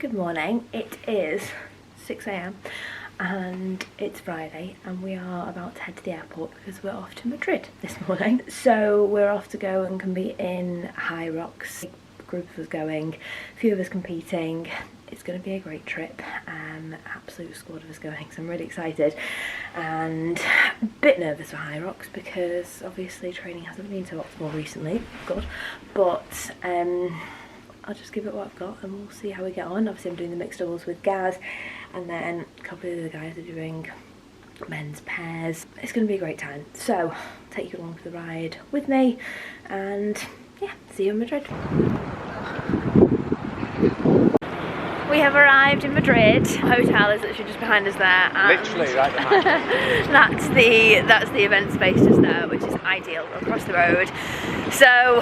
Good morning, it is 6 AM and it's Friday and we are about to head to the airport because we're off to Madrid this morning. So we're off to go and compete in Hyrox. A group of us going, a few of us competing. It's going to be a great trip, absolute squad of us going, so I'm really excited and a bit nervous for Hyrox because obviously training hasn't been so optimal recently, good, but I'll just give it what I've got and we'll see how we get on. Obviously I'm doing the mixed doubles with Gaz and then a couple of the guys are doing men's pairs. It's going to be a great time, so I'll take you along for the ride with me and yeah, see you in Madrid. We have arrived in Madrid. The hotel is literally just behind us there. Literally right behind us. that's the event space just there, which is ideal. We're across the road. So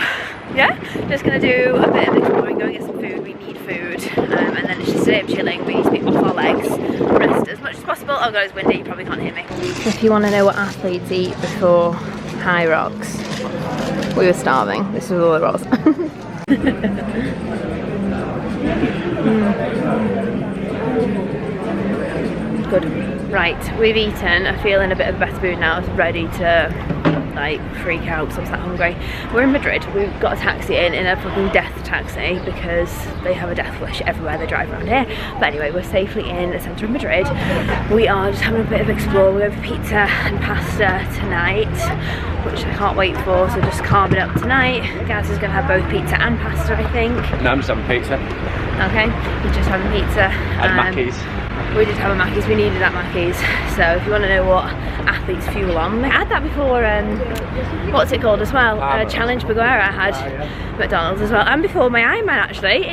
yeah, just gonna do a bit of exploring, go and get some food. We need food, and then it's just a day of chilling. We need to be off our legs, rest as much as possible. Oh god, it's windy. You probably can't hear me. If you want to know what athletes eat before Hyrox, we were starving. This is all it was. Good. Right, we've eaten. I feel in a bit of a better mood now. I'm ready to like freak out because I'm that hungry. We're in Madrid. We've got a taxi in a fucking death taxi because they have a death wish everywhere they drive around here. But anyway, we're safely in the centre of Madrid. We are just having a bit of explore. We're going for pizza and pasta tonight, which I can't wait for, so just calming up tonight. Gaz is going to have both pizza and pasta, I think. No, I'm just having pizza. Okay, he's just having pizza. And Mackey's. We did have a Mackey's, we needed that Mackey's. So if you want to know what athletes fuel on, I had that before, what's it called as well? Challenge Baguera, I had McDonald's as well. And before my Ironman actually,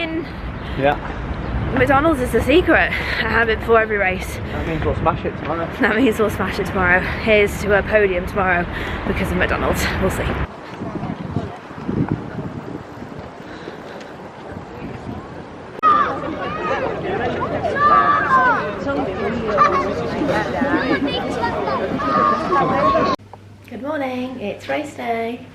McDonald's is the secret. I have it before every race. That means we'll smash it tomorrow. That means we'll smash it tomorrow. Here's to a podium tomorrow because of McDonald's. We'll see. Good morning, it's race day.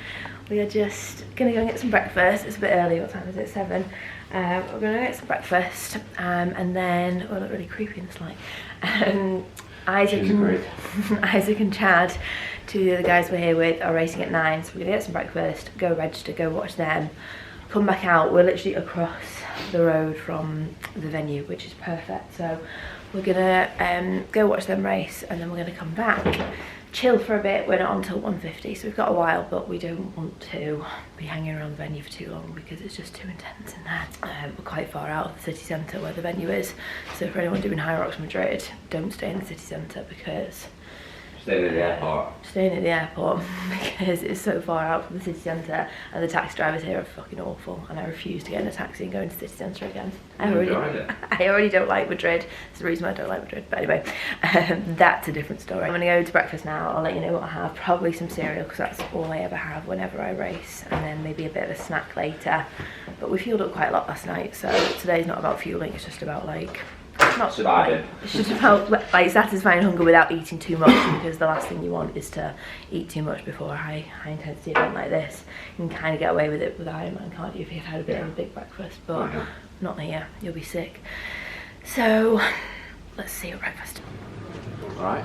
We are just gonna go and get some breakfast. It's a bit early, what time is it? 7. We're gonna get some breakfast and then, oh, look really creepy in this light. Isaac and Chad, two of the other guys we're here with, are racing at 9, so we're gonna get some breakfast, go register, go watch them, come back out. We're literally across the road from the venue, which is perfect. So we're gonna go watch them race and then we're gonna come back, chill for a bit. We're not on until 1:50, so we've got a while, but we don't want to be hanging around the venue for too long because it's just too intense in there. We're quite far out of the city centre where the venue is, so for anyone doing Hyrox Madrid, don't stay in the city centre because Staying at the airport. Staying at the airport because it's so far out from the city centre and the taxi drivers here are fucking awful and I refuse to get in a taxi and go into the city centre again. I already don't like Madrid. It's the reason why I don't like Madrid, but anyway, that's a different story. I'm gonna go to breakfast now. I'll let you know what I have. Probably some cereal because that's all I ever have whenever I race, and then maybe a bit of a snack later. But we fueled up quite a lot last night, so today's not about fueling, it's just about like not surviving. It's just about like satisfying hunger without eating too much, because the last thing you want is to eat too much before a high intensity event like this. You can kind of get away with it with Ironman, can't you, if you've had a bit of a big breakfast, but not here, you'll be sick. So let's see your breakfast. Alright.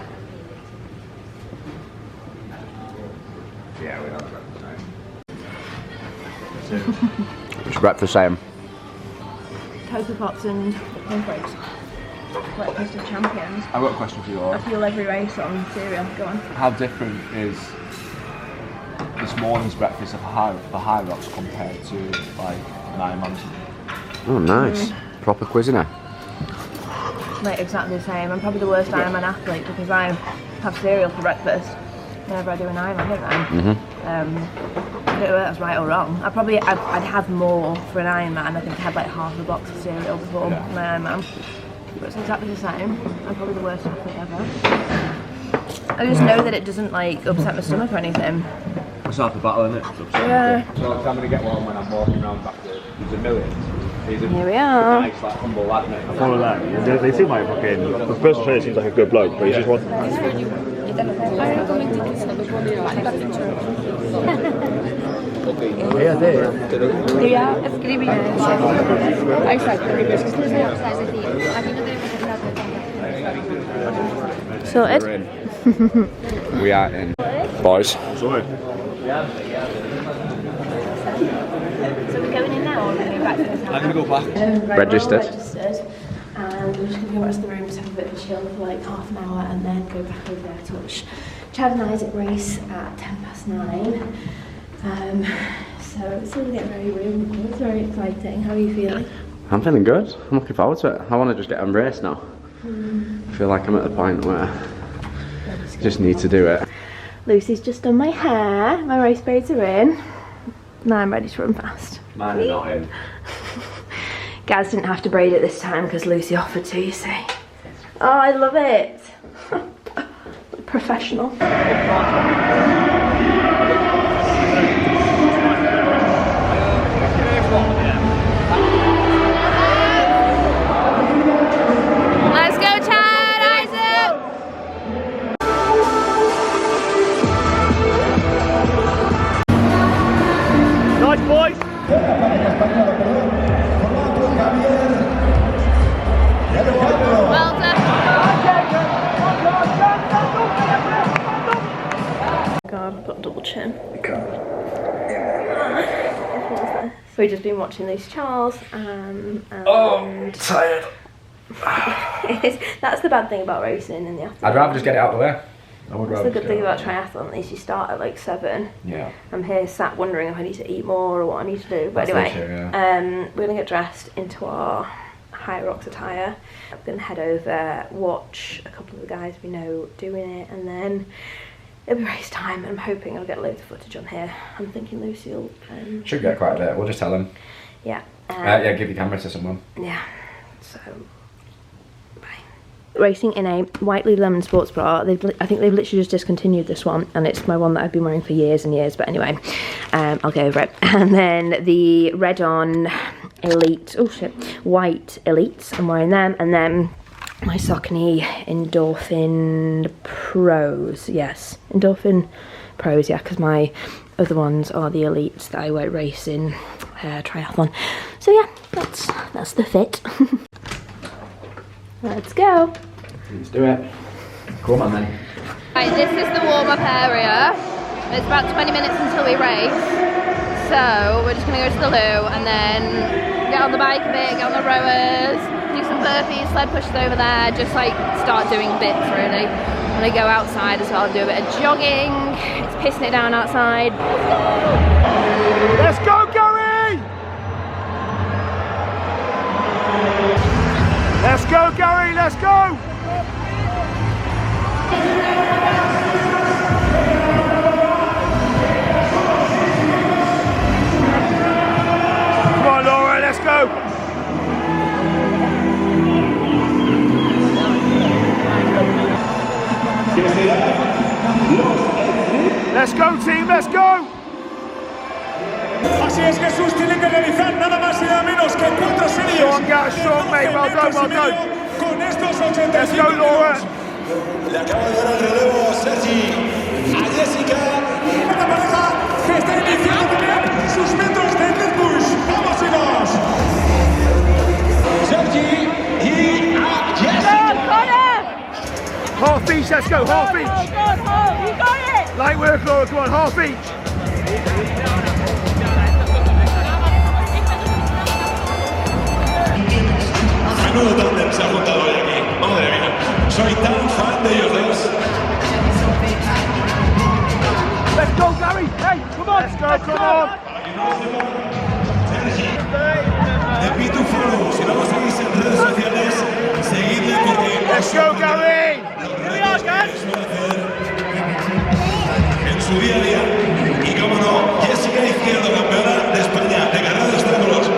Yeah, we have breakfast. What's breakfast, Sam? Cocoa Pops and cornflakes. Breakfast of champions. I've got a question for you all. I fuel every race on cereal. Go on. How different is this morning's breakfast for Hyrox compared to like an Ironman? Oh, nice. Proper quiz, innit? Like exactly the same. I'm probably the worst Ironman athlete because I have cereal for breakfast whenever I do an Ironman, don't I? I don't know whether that's right or wrong. I'd have more for an Ironman. I think I had like half a box of cereal before my Ironman. But it's exactly the same. I'm probably the worst athlete ever. I just know that it doesn't like upset my stomach or anything. It's half a battle, isn't it? Yeah. So I'm going to get one when I'm walking around backwards. There's a million. He's a Here we are. nice, like, humble lad, mate. Follow that. They seem like fucking. The person trainer seems like a good bloke, but he's just one. Ya, escribí. Exacto. Sorted. We are in. Boys. Sorry. So we're going in now, or are we going back to the house? I'm going to go back. Registered. And we're just going to go back to the room, just have a bit of a chill for like half an hour, and then go back over there to watch Chad and Isaac race at 9:10. So it's going to get very real. It's very exciting. How are you feeling? I'm feeling good. I'm looking forward to it. I want to just get on race now. I feel like I'm at the point where I just need to do it. Lucy's just done my hair. My race braids are in. Now I'm ready to run fast. Mine are not in. Gaz didn't have to braid it this time because Lucy offered to, you see. Oh, I love it. Professional. Let's go, Chad, Isaac! Nice, boys. Well done. God, I've got a double chin. We've just been watching Lucy Charles and Tired. that's the bad thing about racing in the afternoon. I'd rather just get it out of the way. That's the good thing about triathlon is you start at like 7. Yeah. I'm here sat wondering if I need to eat more or what I need to do. But That's anyway, the issue, yeah. we're gonna get dressed into our Hyrox attire. I'm gonna head over, watch a couple of the guys we know doing it, and then it'll be race time. And I'm hoping I'll get loads of footage on here. I'm thinking Lucy will. Should get quite a bit. We'll just tell them. Yeah. Yeah, give your camera to someone. Yeah. So. Racing in a white Lululemon sports bra. I think they've literally just discontinued this one, and it's my one that I've been wearing for years and years, but anyway, I'll go over it. And then the red on Elite, oh shit, white Elites, I'm wearing them, and then my Saucony Endorphin Pros, yes, Endorphin Pros, yeah, because my other ones are the Elites that I wear racing triathlon. So yeah, that's the fit. Let's go. Let's do it. Come on then. Right, this is the warm-up area. It's about 20 minutes until we race. So we're just gonna go to the loo and then get on the bike a bit, get on the rowers, do some burpees, sled pushes over there, just like start doing bits really. I'm gonna go outside as well and do a bit of jogging. It's pissing it down outside. Let's go, Gary! Let's go, Gary, let's go! Come on, Laura, let's go! Let's go, team, let's go! Así es, Jesús tiene que realizar nada más y nada menos que 4 series. Strong, guys, strong, mate, well done, well done. Con estos 85 Let's go, Laura. Le acaba de dar el relevo Sergi a Jessica. Una pareja que está iniciando también sus metros de Red Bull. ¡Vamos, chicos! Sergi y a Jessica. Half each, let's go, half each. You got it! Light work, Laura, come on, half each. Menudo tándem se ha juntado hoy aquí. Madre mía, soy tan fan de ellos dos. Let's go, Gary. Hey, come on. Let's go, come on. De Pitufo, si no lo seguís en redes sociales, seguidle porque... Let's go, Gary. Here we are, guys. En su día a día. Y cómo no, Jessica Izquierdo, campeona de España de carrera de obstáculos.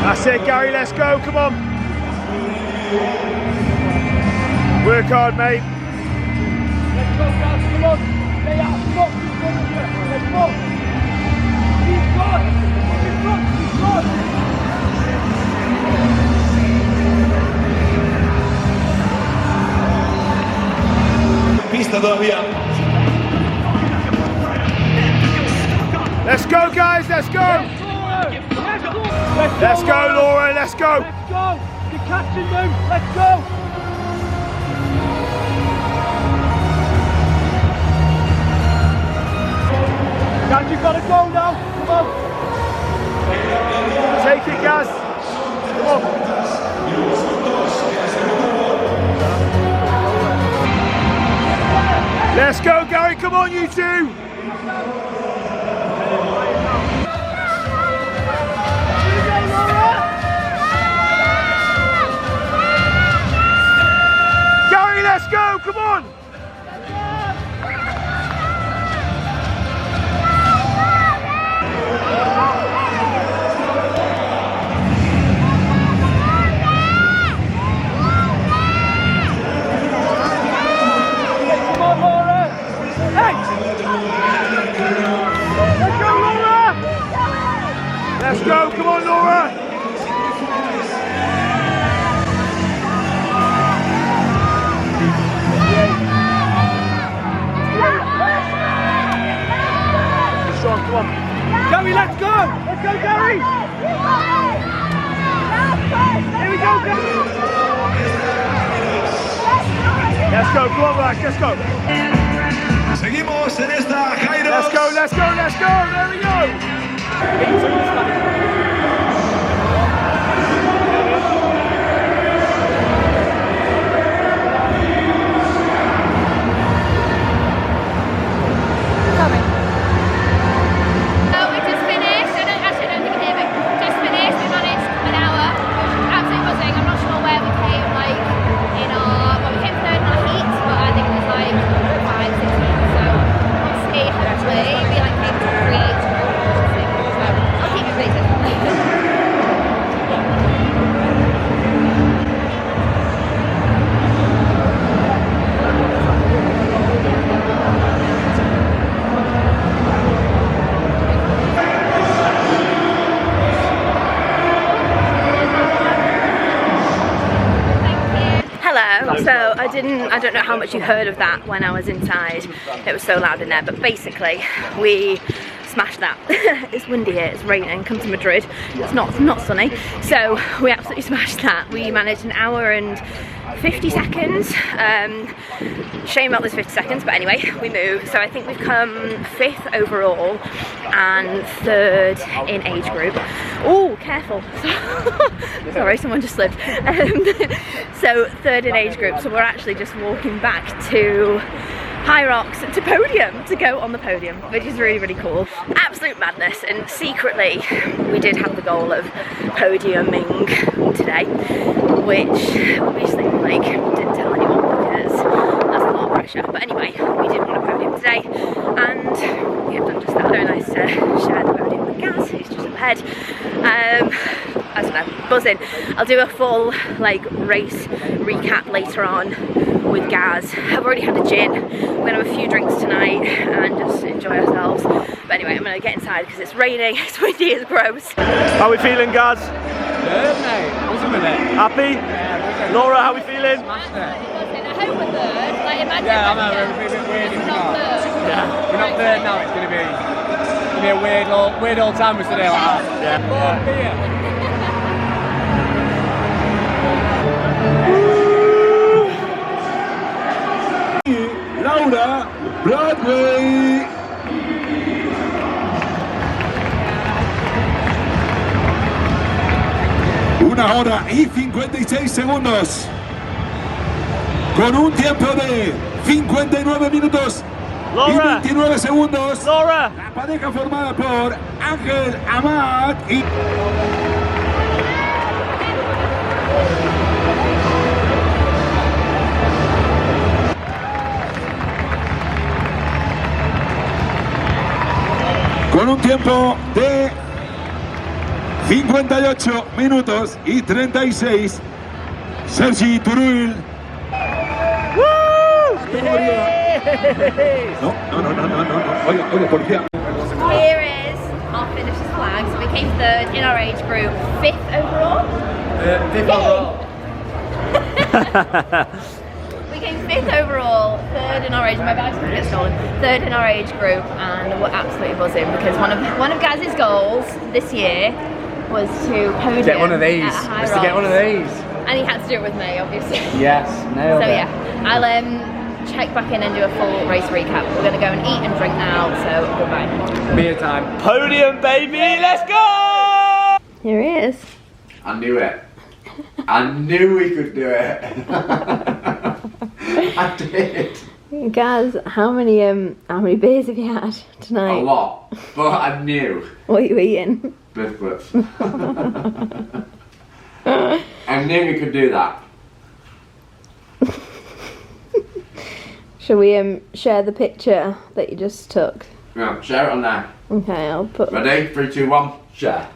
That's it, Gary, let's go, come on. Work hard, mate. Pista todavía. Let's go, guys, let's go! Let's go, Laura, let's go! Let's go! You're catching them! Let's go! Guys, you've got to go now! Come on! Take it, Gaz! Come on! Let's go, Gary, come on, you two! Gary, let's go, come on! Let's go, come on, Laura! Sean, come on. Gary, let's go! Let's go, Gary! Here we go, Gary! Let's go, come on, Rash, let's go. Seguimos en esta Hyrox. Let's go, let's go, let's go, there we go. So I don't know how much you heard of that when I was inside. It was so loud in there, but basically we smashed that. It's windy here, it's raining, come to Madrid, it's not sunny, so we absolutely smashed that. We managed an hour and 50 seconds. Shame about those 50 seconds, but anyway, we moved. So I think we've come 5th overall and 3rd in age group. Oh, careful. Sorry, someone just slipped. So 3rd in age group, so we're actually just walking back to Hyrox to podium, to go on the podium, which is really, really cool. Absolute madness, and secretly we did have the goal of podiuming today, which obviously like didn't tell anyone because that's a lot of pressure. But anyway, we did want a podium today, and we have done just that. Very nice to share the podium with Gaz, who's just up ahead. I don't know, buzzing. I'll do a full like race recap later on with Gaz. I've already had a gin. We're gonna have a few drinks tonight and just enjoy ourselves. But anyway, I'm gonna get inside because it's raining, it's windy, it's gross. How are we feeling, Gaz? Good, mate. Buzzing with it. Happy? Yeah, Laura, how are we feeling? Smashed it. I hope we're third. Like, imagine Yeah, I know, it would be a bit weird if we're not. Yeah. We're not third now, it's gonna be a weird old time with today like that. Yeah. Laura Broadway. Una hora y 56 segundos. Con un tiempo de 59 minutos y 29 segundos. Laura! La pareja formada por Ángel Amat y... Con un tiempo de 58 minutos y 36, Sergi Turull. Here is our finisher's flag. So we came 3rd in our age group, 5th overall. 5th overall. We came 5th overall, 3rd in our age. My bag's gonna get stolen. 3rd in our age group, and we're absolutely buzzing because one of Gaz's goals this year was to podium. Get one of these. Was to get one of these. And he had to do it with me, obviously. Yes, nailed So it. yeah, I'll check back in and do a full race recap. We're gonna go and eat and drink now. So goodbye. Beer time. Podium, baby, let's go! Here he is. I knew it. I knew we could do it. I did. Gaz, how many beers have you had tonight? A lot, but I knew. What are you eating? Biscuits. I knew we could do that. Shall we share the picture that you just took? Yeah, share it on there. Okay, I'll put. Ready? 3, 2, 1, share.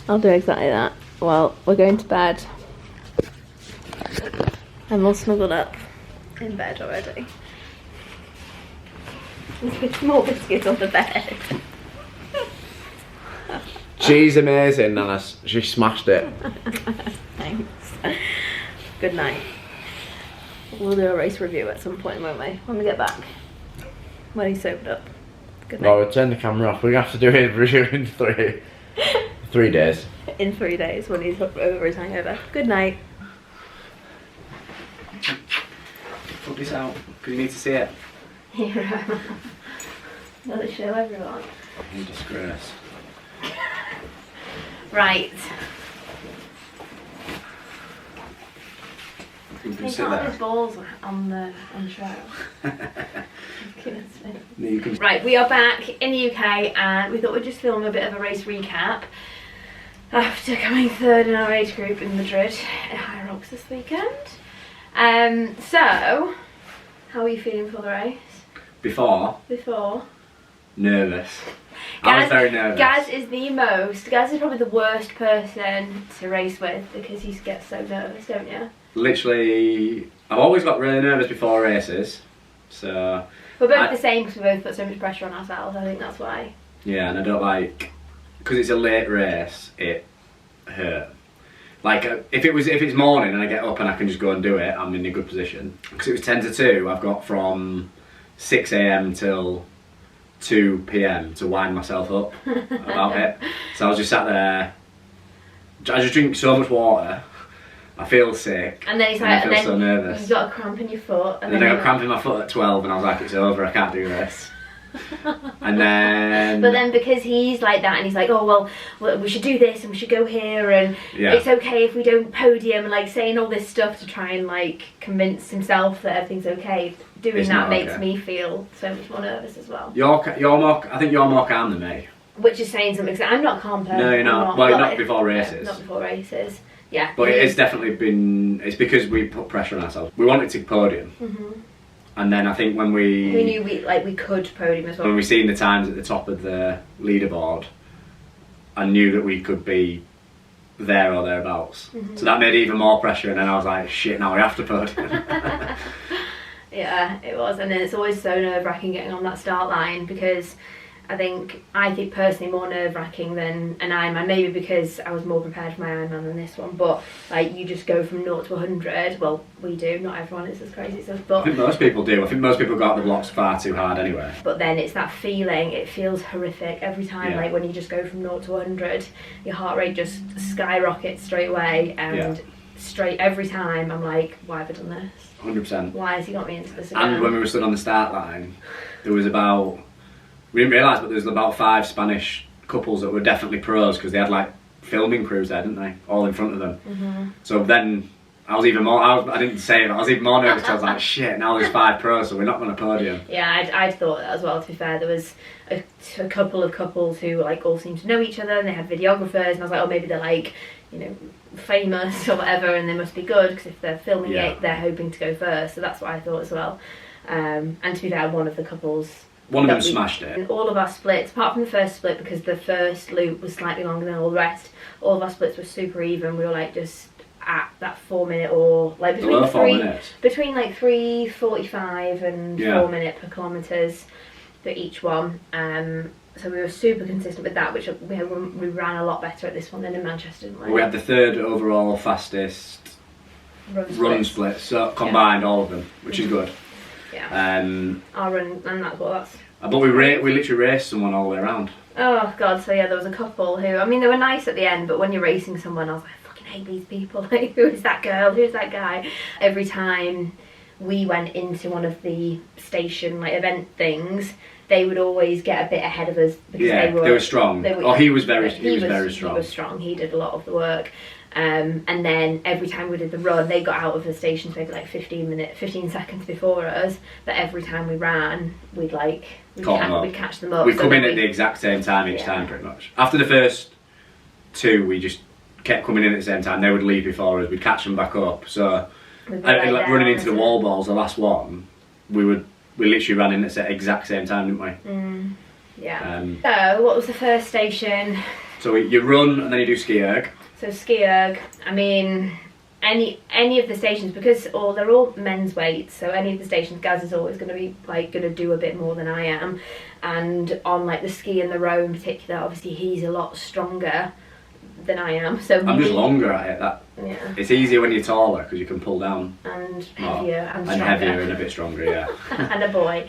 I'll do exactly that. Well, we're going to bed. I'm all snuggled up in bed already. There's small biscuits on the bed. She's amazing, Nana. She smashed it. Thanks. Good night. We'll do a race review at some point, won't we? When we get back. When he's sobered up. Good night. No, we'll turn the camera off. We're going to have to do a review in 3 days. In 3 days when he's over his hangover. Good night. Put this out, because you need to see it. Yeah. Let it show everyone. You disgrace. Right. You can He's sit got there. his balls on the trail. You can... Right, we are back in the UK and we thought we'd just film a bit of a race recap after coming 3rd in our age group in Madrid at Hyrox this weekend. So, how are you feeling for the race? Before, nervous. I was very nervous. Gaz is probably the worst person to race with because he gets so nervous, don't you? Literally, I've always got really nervous before races, so... We're both the same because we both put so much pressure on ourselves, I think that's why. Yeah, and I don't like... Because it's a late race, it hurt. Like, if it's morning and I get up and I can just go and do it, I'm in a good position. Because it was 10 to 2, I've got from 6 AM till 2 PM to wind myself up about it. So I was just sat there, I just drink so much water, I feel sick, and then he's like, I feel so nervous. You've got a cramp in your foot. And then I got cramp in my foot at 12 and I was like, it's over, I can't do this. And then... But then because he's like that and he's like, oh well, we should do this and we should go here and it's okay if we don't podium, and like saying all this stuff to try and like convince himself that everything's okay. Doing that makes me feel so much more nervous as well. I think you're more calm than me. Which is saying something, because I'm not calm person. No, you're not. Well, not before races. Not before races. Yeah. But it's definitely been, it's because we put pressure on ourselves. We wanted to podium. And then I think when we knew we could podium as well. When we seen the times at the top of the leaderboard, I knew that we could be there or thereabouts. So that made even more pressure, and then I was like, shit, now we have to podium. Yeah, it was, and then it's always so nerve-wracking getting on that start line because I think personally more nerve-wracking than an Ironman, maybe because I was more prepared for my Ironman than this one, but like you just go from 0 to 100, well we do, not everyone is as crazy as us, but... I think most people do, I think most people go out the blocks far too hard anyway. But then it's that feeling, it feels horrific every time, like when you just go from 0 to 100, your heart rate just skyrockets straight away, and straight every time I'm like, why have I done this? 100%. Why has he got me into this again? And when we were stood on the start line, there was about... We didn't realise, but there was about 5 Spanish couples that were definitely pros because they had like filming crews there, didn't they? All in front of them. So then I was even more, I didn't say it, but I was even more nervous. I was like, shit, now there's 5 pros, so we're not going to podium. Yeah, I'd thought that as well, to be fair. There was a couple of couples who like all seemed to know each other and they had videographers, and I was like, oh, maybe they're like, you know, famous or whatever and they must be good because if they're filming it, they're hoping to go first. So that's what I thought as well. And to be fair, one of the couples... One of them smashed it. In all of our splits, apart from the first split, because the first loop was slightly longer than all the rest, all of our splits were super even. We were like just at that 4 minute or like Below 4 minutes. between like 3:45 and 4 minute per kilometres for each one. So we were super consistent with that, which we ran a lot better at this one than in Manchester, didn't we? We had the 3rd overall fastest run split, so combined all of them, which is good. Yeah. Our run, and that's. But we literally raced someone all the way around. Oh god, so yeah, there was a couple who, I mean, they were nice at the end, but when you're racing someone, I was like, I fucking hate these people. Like, who is that girl? Who's that guy? Every time we went into one of the station like event things, they would always get a bit ahead of us because they were strong. He was very strong. He was strong. He did a lot of the work. And then every time we did the run, they got out of the stations maybe like 15 seconds before us. But every time we ran, we'd catch them up. We'd come in at the exact same time each time, pretty much. After the first 2, we just kept coming in at the same time. They would leave before us. We'd catch them back up. So, like running into the wall balls, the last one, we literally ran in at the exact same time, didn't we? Yeah. So, what was the first station? So you run and then you do ski erg. So ski erg, I mean, any of the stations, because they're all men's weights, so any of the stations, Gaz is always going to be like going to do a bit more than I am, and on like the ski and the row in particular, obviously he's a lot stronger than I am. So I'm just longer at it. It's easier when you're taller because you can pull down and heavier and stronger. And heavier and a bit stronger, yeah. And a boy.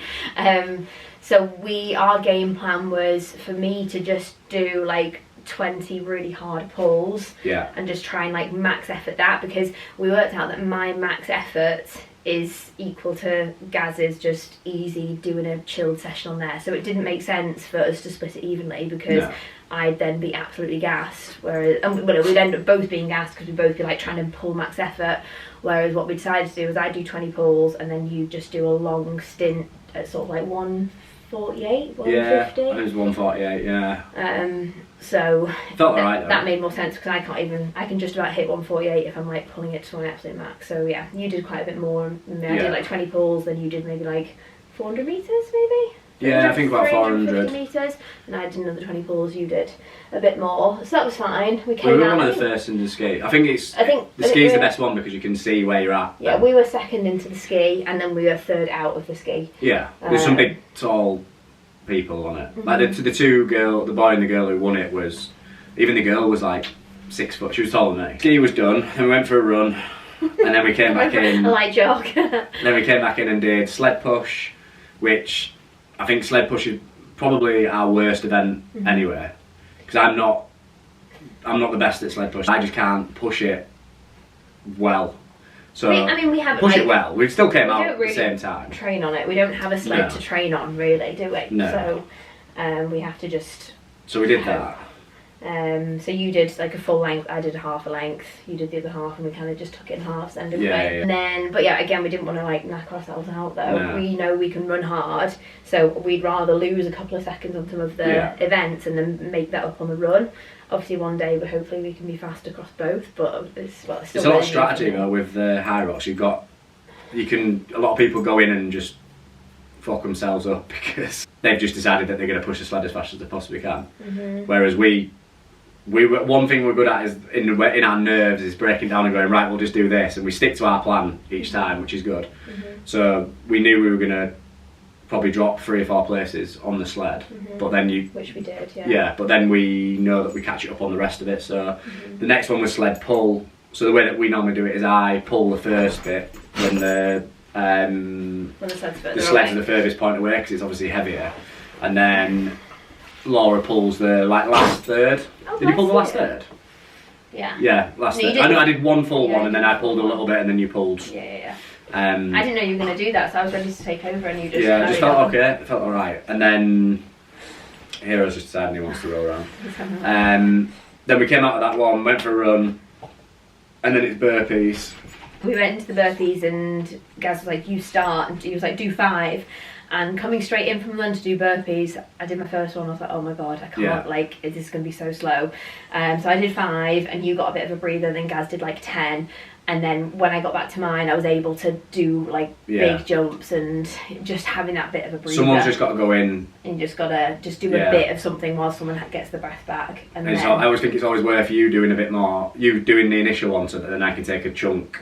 So our game plan was for me to just do like 20 really hard pulls and just try and like max effort that, because we worked out that my max effort is equal to Gaz's just easy doing a chilled session on there. So it didn't make sense for us to split it evenly, because I'd then be absolutely gassed, whereas we'd end up both being gassed because we'd both be like trying to pull max effort, whereas what we decided to do was I'd do 20 pulls and then you just do a long stint at sort of like 148, 150. Yeah, it was 148, yeah. So felt alright. That made more sense, because I can just about hit 148 if I'm like pulling it to my absolute max. So yeah, you did quite a bit more. I did like 20 pulls, then you did maybe like 400 metres maybe? Yeah, I think about 400 metres, and I did another 20 pulls, you did a bit more. So that was fine. We were one of the first in the ski. I think the ski's the best one because you can see where you're at. Yeah, we were second into the ski, and then we were third out of the ski. Yeah, there's some big tall people on it. Like the boy and the girl who won it even the girl was like 6 foot. She was taller than me. Ski was done, and we went for a run, and then we came back in. A light jog. Then we came back in and did sled push, which I think sled push is probably our worst event anyway, because I'm not the best at sled push. I just can't push it well. So I mean, we haven't push it well. We still came out at the same time. Train on it. We don't have a sled to train on, really, do we? No. So we have to just. So we did that. So you did like a full length. I did half a length. You did the other half, and we kind of just took it in halves then, didn't we? Yeah. And then, but yeah, again, we didn't want to like knock ourselves out though. No. We know we can run hard, so we'd rather lose a couple of seconds on some of the events and then make that up on the run. Obviously, one day, but hopefully we can be fast across both. But it's a lot of strategy though with the Hyrox. A lot of people go in and just fuck themselves up because they've just decided that they're going to push the sled as fast as they possibly can. Whereas one thing we're good at is in our nerves is breaking down and going, right, we'll just do this, and we stick to our plan each time, which is good. So we knew we were going to probably drop 3 or 4 places on the sled, but then which we did, but then we know that we catch it up on the rest of it. So the next one was sled pull. So the way that we normally do it is I pull the first bit when the sled's at the furthest point away, because it's obviously heavier, and then Laura pulls the last third. Did you pull the last third? Yeah, last third. I did one full one, and then I pulled a little bit, and then you pulled. I didn't know you were going to do that, so I was ready to take over, and you just I just felt okay. It felt alright, and then Hero's just decided he wants to roll around. Then we came out of that one, went for a run, and then it's burpees. We went into the burpees, and Gaz was like, "You start," and he was like, "Do 5." And coming straight in from the run to do burpees, I did my first one. I was like, "Oh my god, I can't! Like, this is going to be so slow." So I did 5, and you got a bit of a breather. And then Gaz did like 10, And then when I got back to mine, I was able to do like big jumps and just having that bit of a breather. Someone's just got to go in. And you just got to do a bit of something while someone gets the breath back. And then, I always think it's always worth you doing a bit more, you doing the initial one so that then I can take a chunk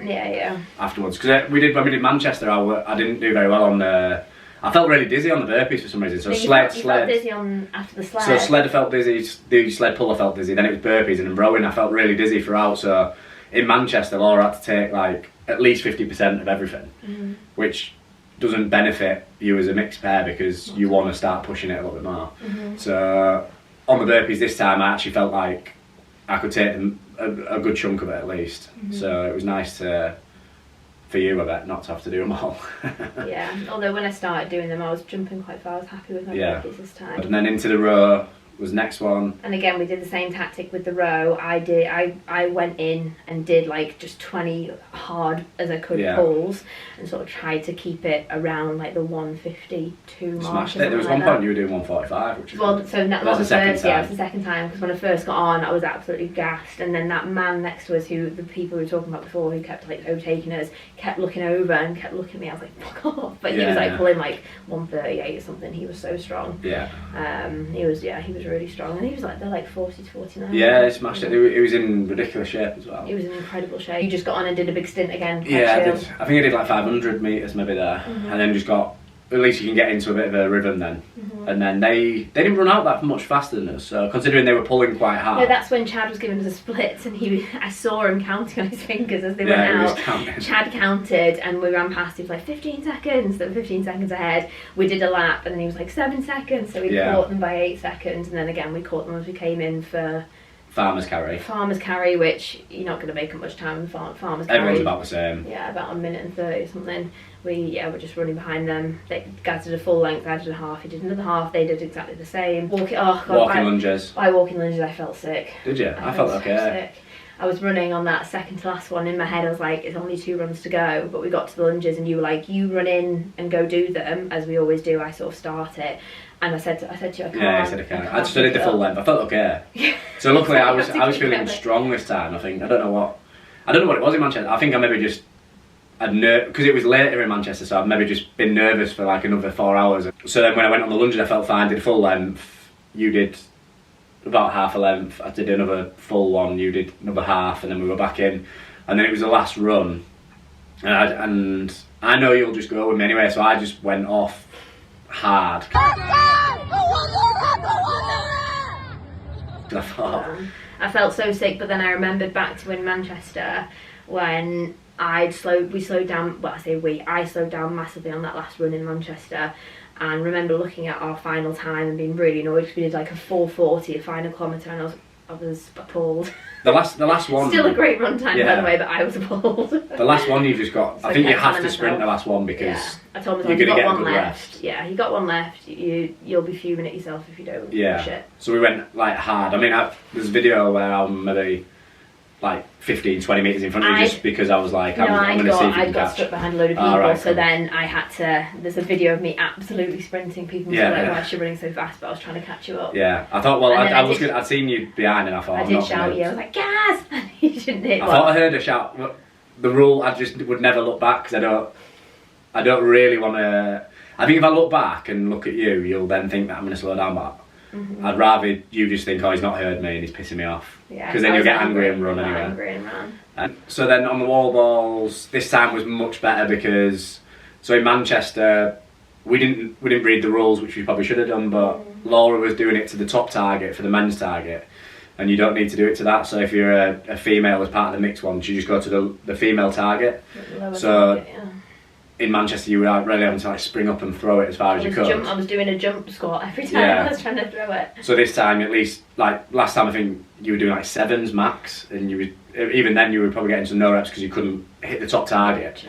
afterwards. Because when we did Manchester, I didn't do very well on the... I felt really dizzy on the burpees for some reason. So you felt dizzy after the sled. So sled I felt dizzy, the sled pull I felt dizzy, then it was burpees, and in rowing I felt really dizzy throughout. So in Manchester, Laura had to take like at least 50% of everything, which doesn't benefit you as a mixed pair because you want to start pushing it a little bit more. So on the burpees this time, I actually felt like I could take a good chunk of it at least. So it was nice for you, I bet, not to have to do them all. Yeah, although when I started doing them, I was jumping quite far. I was happy with my burpees this time. And then into the row was next one. And again, we did the same tactic with the row. I went in and did like just 20 hard as I could pulls, and sort of tried to keep it around like the 152 mark. Smashed it. There was one point you were doing 145, which was that was the first. Yeah, it was the second time, because when I first got on, I was absolutely gassed. And then that man next to us, who the people we were talking about before, who kept like overtaking us, kept looking over and kept looking at me. I was like, fuck off! But he was like pulling like 138 or something. He was so strong. He was really strong, and he was like, they're like 40 to 49. Yeah, he smashed it. He was in ridiculous shape as well. He was in incredible shape. You just got on and did a big stint again. Yeah, I think I did like 500 metres maybe there, and then just got, at least you can get into a bit of a rhythm then. And then they didn't run out that much faster than us, so considering they were pulling quite hard. No, that's when Chad was giving us a split, and I saw him counting on his fingers as they went out. Chad counted, and we ran past him for like 15 seconds. They were 15 seconds ahead. We did a lap, and then he was like 7 seconds, so we caught them by 8 seconds, and then again we caught them as we came in for Farmer's Carry, which you're not going to make up much time in Farmer's Carry. Everyone's about the same. Yeah, about a minute and 30 or something. We're just running behind them. They guys did a full length, I did a half, he did another half, they did exactly the same. Walking lunges. By walking lunges I felt sick. Did you? I felt okay. Sick. I was running on that second to last one. In my head I was like, it's only 2 runs to go, but we got to the lunges and you were like, you run in and go do them, as we always do. I sort of start it. And I said to you, I can't. Yeah, I said I can't. I just did the full length. I felt okay. So luckily I was feeling strong this time. I think I don't know what it was in Manchester. I think I maybe just because it was later in Manchester, so I've maybe just been nervous for like another 4 hours. So then when I went on the lunges, I felt fine. Did full length. You did about half a length. I did another full one. You did another half, and then we were back in. And then it was the last run, and I know you'll just go with me anyway. So I just went off hard. I felt so sick, but then I remembered back to in Manchester when I slowed down. Well, I slowed down massively on that last run in Manchester, and remember looking at our final time and being really annoyed because we did like a 4:40 a final kilometre, and I was appalled. The last one. Still a great run time, by the way, but I was appalled. The last one you just got. So I think you have to sprint the last one because I told myself you got one left. Yeah, you got one left. You'll be fuming at yourself if you don't push it. So we went like hard. I mean, there's a video where I'm maybe like 15-20 metres in front of you just because I was like, I'm going to see if you can catch. I got stuck behind a load of people, so then I had to. There's a video of me absolutely sprinting. People were like, why is she running so fast? But I was trying to catch you up. Yeah, I thought, well, I'd seen you behind, and I thought, I did shout you. I was like, gas! You didn't hit. I thought I heard a shout. The rule, I just would never look back because I don't really want to. I think if I look back and look at you, you'll then think that I'm going to slow down back. I'd rather you just think, oh, he's not heard me and he's pissing me off. Because then you'll get angry and run anyway. So then on the wall balls, this time was much better because, so in Manchester, we didn't read the rules, which we probably should have done, but Laura was doing it to the top target for the men's target, and you don't need to do it to that. So if you're a female as part of the mixed ones, you just go to the female target. In Manchester, you were really having to like spring up and throw it as far as you could. I was doing a jump squat every time I was trying to throw it. So this time, at least, like last time, I think you were doing like 7s max, and even then you were probably getting some no reps because you couldn't hit the top target.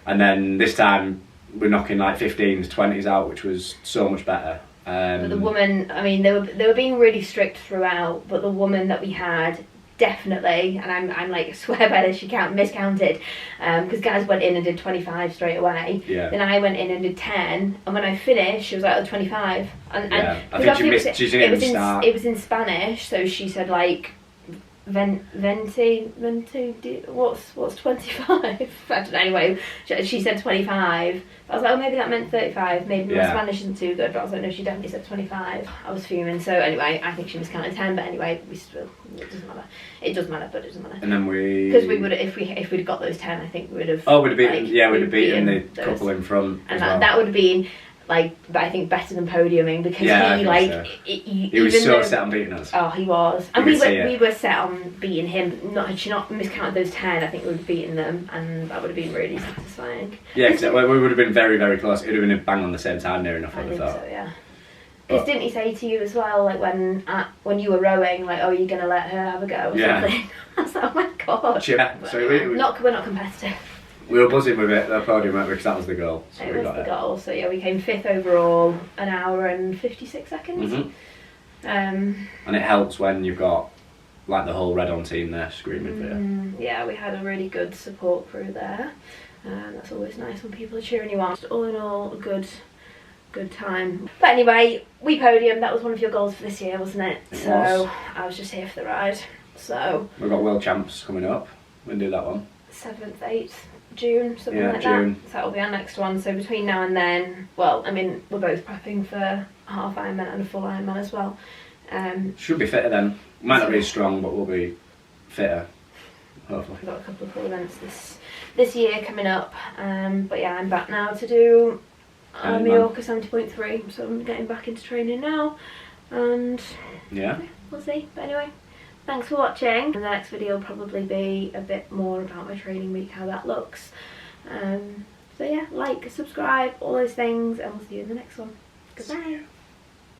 And then this time, we're knocking like 15s, 20s out, which was so much better. But the woman, I mean, they were being really strict throughout, but the woman that we had. Definitely, and I'm like, swear by this, she miscounted, because guys went in and did 25 straight away. Then I went in and did 10, and when I finished, she was like, 25. And I think she didn't start. It was in Spanish, so she said like Venti, what's 25? I don't know, anyway, she said 25. I was like, oh, maybe that meant 35, maybe my Spanish isn't too good, but I was like, no, she definitely said 25. I was fuming, so anyway, I think she miscounted 10, but anyway, it doesn't matter. It does matter, but it doesn't matter. And then because we would, if we'd got those 10, I think we would have... Oh, we'd have beaten, we'd have beaten the couple in front. And that would have been... like, I think better than podiuming, because he was so set on beating us. Oh, he was, and we were set on beating him. Had she not miscounted those 10, I think we would have beaten them, and that would have been really satisfying. Yeah, because we would have been very, very close. It would have been a bang on the same time, near enough. I think so, yeah. Because didn't he say to you as well, like when you were rowing, like, oh, you're gonna let her have a go or something? I was like, oh my god. Yeah. So we're not competitive. We were buzzing with it, the podium, because that was the goal. So it was the goal. So yeah, we came 5th overall, 1 hour and 56 seconds. Mm-hmm. And it helps when you've got like the whole Red On team there screaming for you. Yeah, we had a really good support crew there. That's always nice when people are cheering you on. All in all, a good time. But anyway, we podiumed. That was one of your goals for this year, wasn't it? So I was just here for the ride. So we've got World Champs coming up. We'll do that one. 7th, 8th June, something like June. that. So that'll be our next one. So between now and then, well, I mean, we're both prepping for a half Ironman and a full Ironman as well. Should be fitter then. Might not be as strong, but we'll be fitter. Hopefully. We've got a couple of cool events this year coming up. But yeah, I'm back now to do Mallorca 70.3. So I'm getting back into training now, and yeah, we'll see. But anyway, thanks for watching. The next video will probably be a bit more about my training week, how that looks. So yeah, like, subscribe, all those things, and we'll see you in the next one. Goodbye.